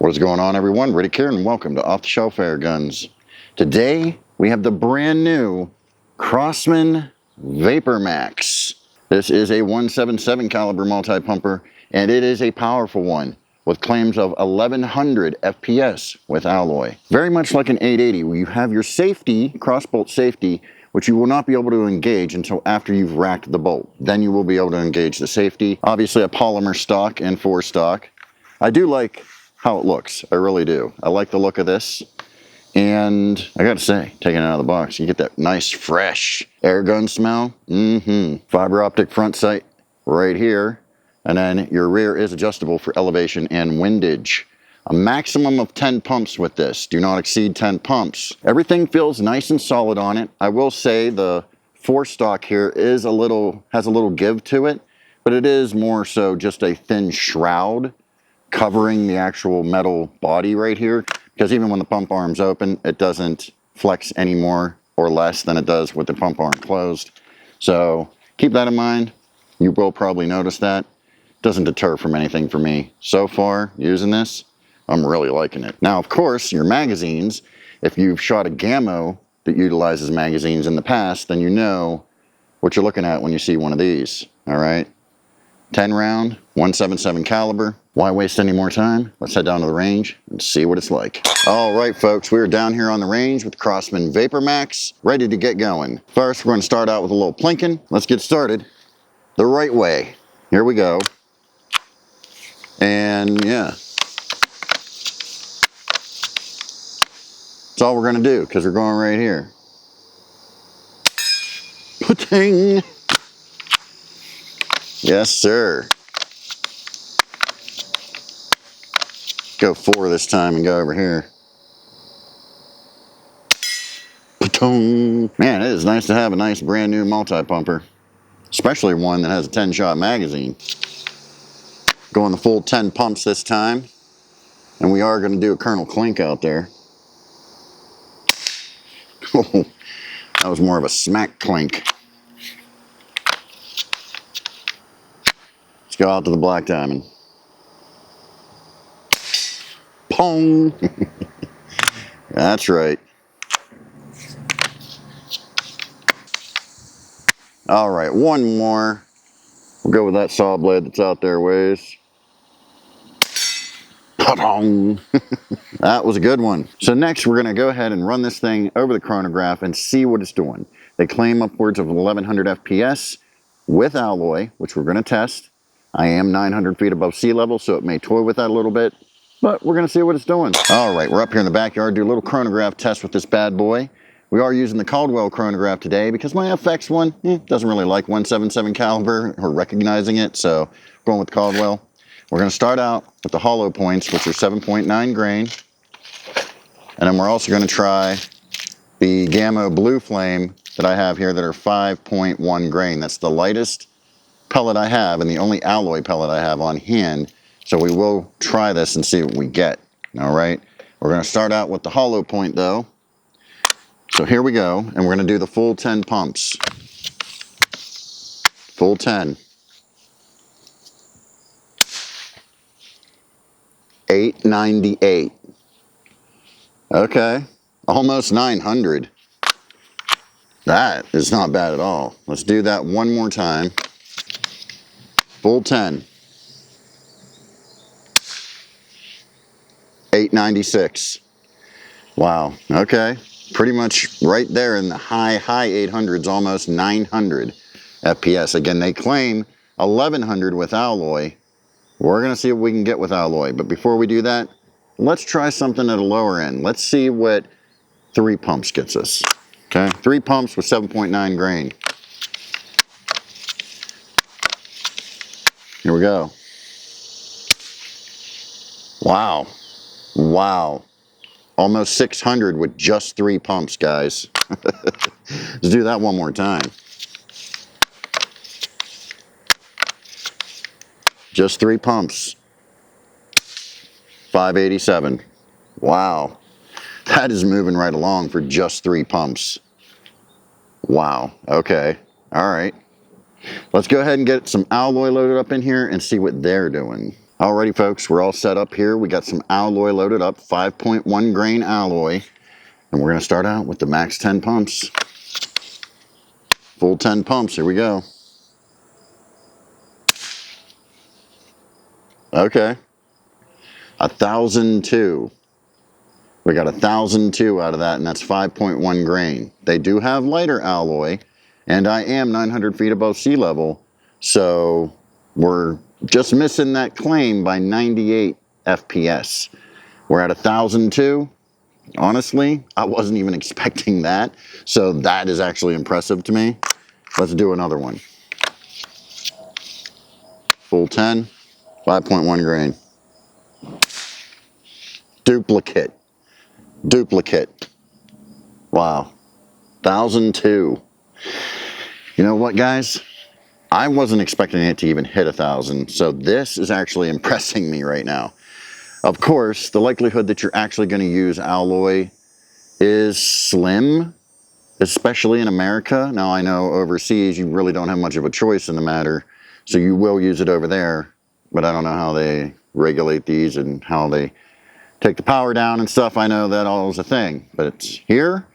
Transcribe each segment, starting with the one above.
What is going on, everyone? Riddict here, and welcome to Off the Shelf Airguns. Today we have the brand new Crosman Vapor Max. This is a 177 caliber multi-pumper, and it is a powerful one with claims of 1100 FPS with alloy. Very much like an 880, where you have your safety, cross-bolt safety, which you will not be able to engage until after you've racked the bolt. Then you will be able to engage the safety. Obviously a polymer stock and 4-stock. I do like how it looks, I really do. I like the look of this, and I gotta say, taking it out of the box, you get that nice fresh Airgun smell. Fiber optic front sight right here, and then your rear is adjustable for elevation and windage. A maximum of 10 pumps with this. Do not exceed 10 pumps. Everything feels nice and solid on it. I will say the 4-stock here is has a little give to it, but it is more so just a thin shroud covering the actual metal body right here, because even when the pump arm's open, it doesn't flex any more or less than it does with the pump arm closed. So keep that in mind. You will probably notice that. Doesn't deter from anything for me. So far, using this, I'm really liking it. Now, of course, your magazines, if you've shot a Gammo that utilizes magazines in the past, then you know what you're looking at when you see one of these, all right? 10 round, 177 caliber. Why waste any more time? Let's head down to the range and see what it's like. All right, folks, we are down here on the range with the Crosman Vapor Max, ready to get going. First, we're going to start out with a little plinking. Let's get started the right way. Here we go. And yeah, that's all we're going to do because we're going right here. Putting. Yes, sir. Go 4 this time and go over here. Man, it is nice to have a nice brand new multi-pumper, especially one that has a 10-shot magazine. Going the full 10 pumps this time, and we are going to do a Colonel Clink out there. Oh, that was more of a smack clink. Let's go out to the black diamond. Pong! That's right. All right, one more. We'll go with that saw blade that's out there ways. Pa-dong! That was a good one. So next we're going to go ahead and run this thing over the chronograph and see what it's doing. They claim upwards of 1100 FPS with alloy, which we're going to test. I am 900 feet above sea level, so it may toy with that a little bit, but we're going to see what it's doing. All right, we're up here in the backyard, do a little chronograph test with this bad boy. We are using the Caldwell chronograph today because my FX one doesn't really like 177 caliber or recognizing it, so going with Caldwell. We're going to start out with the hollow points, which are 7.9 grain, and then we're also going to try the Gammo Blue Flame that I have here that are 5.1 grain. That's the lightest pellet I have and the only alloy pellet I have on hand. So we will try this and see what we get. All right. We're going to start out with the hollow point though. So here we go, and we're going to do the full 10 pumps. Full 10. 898. Okay. Almost 900. That is not bad at all. Let's do that one more time. Full 10. 896. Wow. Okay. Pretty much right there in the high 800s, almost 900 FPS. Again, they claim 1100 with alloy. We're going to see what we can get with alloy. But before we do that, let's try something at a lower end. Let's see what 3 pumps gets us. Okay. 3 pumps with 7.9 grain. Here we go. Wow. Wow. Almost 600 with just 3 pumps, guys. Let's do that one more time. Just 3 pumps. 587. Wow. That is moving right along for just 3 pumps. Wow. Okay. All right. Let's go ahead and get some alloy loaded up in here and see what they're doing. Alrighty folks, we're all set up here. We got some alloy loaded up, 5.1 grain alloy. And we're gonna start out with the max 10 pumps. Full 10 pumps, here we go. Okay, 1,002. We got 1,002 out of that, and that's 5.1 grain. They do have lighter alloy, and I am 900 feet above sea level, so we're just missing that claim by 98 FPS. We're at 1,002. Honestly, I wasn't even expecting that, so that is actually impressive to me. Let's do another one. Full 10, 5.1 grain. Duplicate. Wow, 1,002. You know what, guys? I wasn't expecting it to even hit 1,000, so this is actually impressing me right now. Of course, the likelihood that you're actually going to use alloy is slim, especially in America. Now, I know overseas you really don't have much of a choice in the matter, so you will use it over there, but I don't know how they regulate these and how they take the power down and stuff. I know that all is a thing, but it's here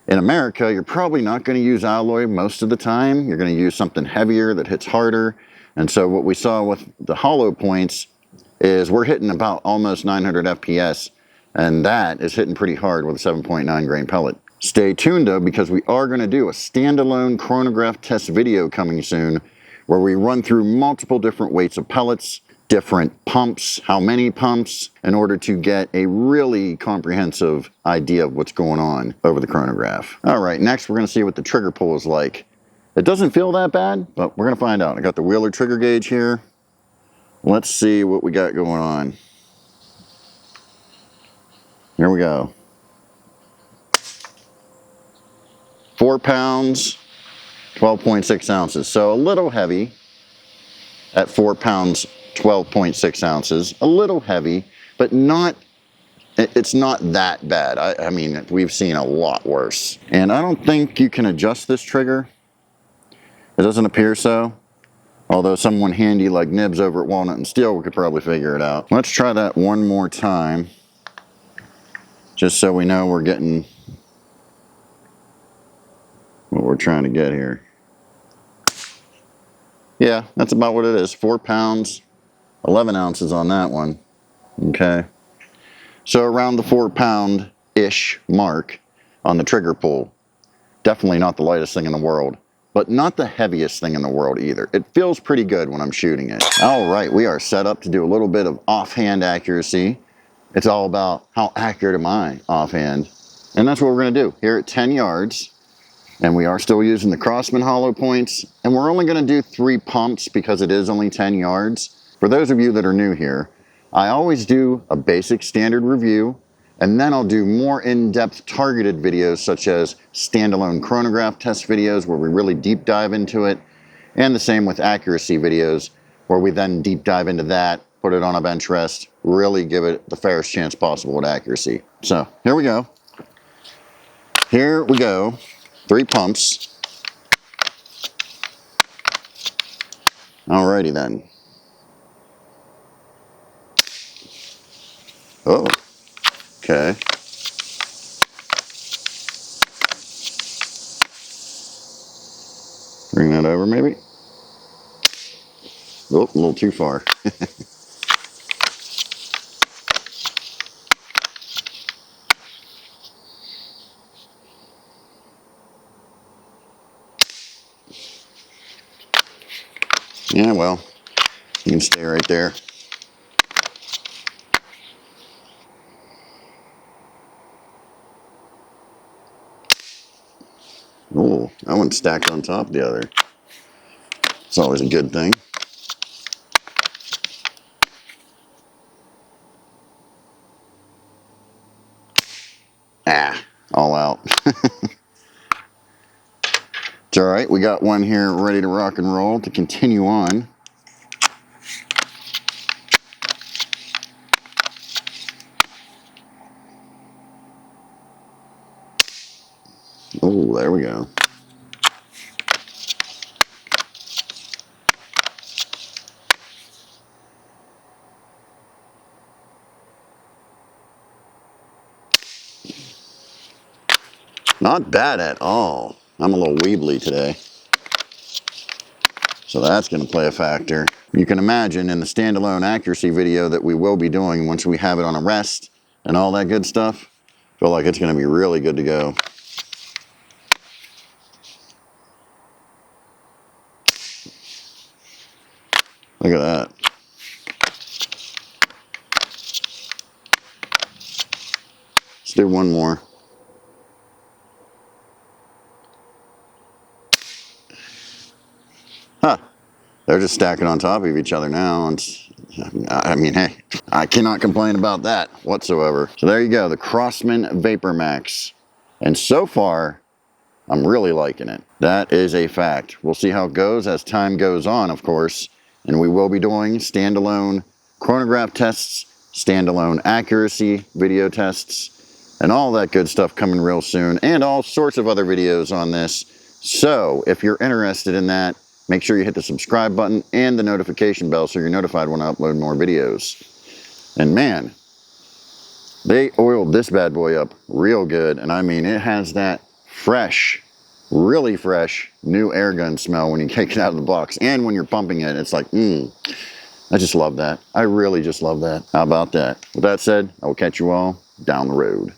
in America, you're probably not going to use alloy most of the time. You're going to use something heavier that hits harder. And so what we saw with the hollow points is we're hitting about almost 900 FPS, and that is hitting pretty hard with a 7.9 grain pellet. Stay tuned though, because we are going to do a standalone chronograph test video coming soon where we run through multiple different weights of pellets, different pumps, how many pumps, in order to get a really comprehensive idea of what's going on over the chronograph. All right, next we're gonna see what the trigger pull is like. It doesn't feel that bad, but we're gonna find out. I got the Wheeler trigger gauge here. Let's see what we got going on. Here we go. 4 pounds, 12.6 ounces. So a little heavy at 4 pounds, 12.6 ounces, a little heavy, but it's not that bad. I mean, we've seen a lot worse. And I don't think you can adjust this trigger. It doesn't appear so. Although someone handy like Nibs over at Walnut and Steel could probably figure it out. Let's try that one more time, just so we know we're getting what we're trying to get here. Yeah, that's about what it is. 4 pounds, 11 ounces on that one. Okay. So around the 4 pound-ish mark on the trigger pull. Definitely not the lightest thing in the world, but not the heaviest thing in the world either. It feels pretty good when I'm shooting it. All right, we are set up to do a little bit of offhand accuracy. It's all about how accurate am I offhand. And that's what we're gonna do here at 10 yards. And we are still using the Crosman hollow points. And we're only gonna do 3 pumps because it is only 10 yards. For those of you that are new here, I always do a basic standard review, and then I'll do more in-depth targeted videos such as standalone chronograph test videos where we really deep dive into it, and the same with accuracy videos where we then deep dive into that, put it on a bench rest, really give it the fairest chance possible with accuracy. So here we go. Here we go. 3 pumps. Alrighty then. Oh, okay. Bring that over maybe. Oh, a little too far. Yeah, well, you can stay right there. Oh, that one's stacked on top of the other. It's always a good thing. Ah, all out. It's all right. We got one here ready to rock and roll to continue on. Oh, there we go. Not bad at all. I'm a little weebly today, so that's going to play a factor. You can imagine in the standalone accuracy video that we will be doing once we have it on a rest and all that good stuff, I feel like it's going to be really good to go. Look at that. Let's do one more. Huh. They're just stacking on top of each other now. I mean, hey, I cannot complain about that whatsoever. So there you go, the Crosman Vapor Max. And so far, I'm really liking it. That is a fact. We'll see how it goes as time goes on, of course. And we will be doing standalone chronograph tests, standalone accuracy video tests, and all that good stuff coming real soon, and all sorts of other videos on this. So if you're interested in that, make sure you hit the subscribe button and the notification bell so you're notified when I upload more videos. And man, they oiled this bad boy up real good. And I mean, it has that fresh, really fresh new Airgun smell when you take it out of the box. And when you're pumping it, it's like, I just love that. I really just love that. How about that? With that said, I will catch you all down the road.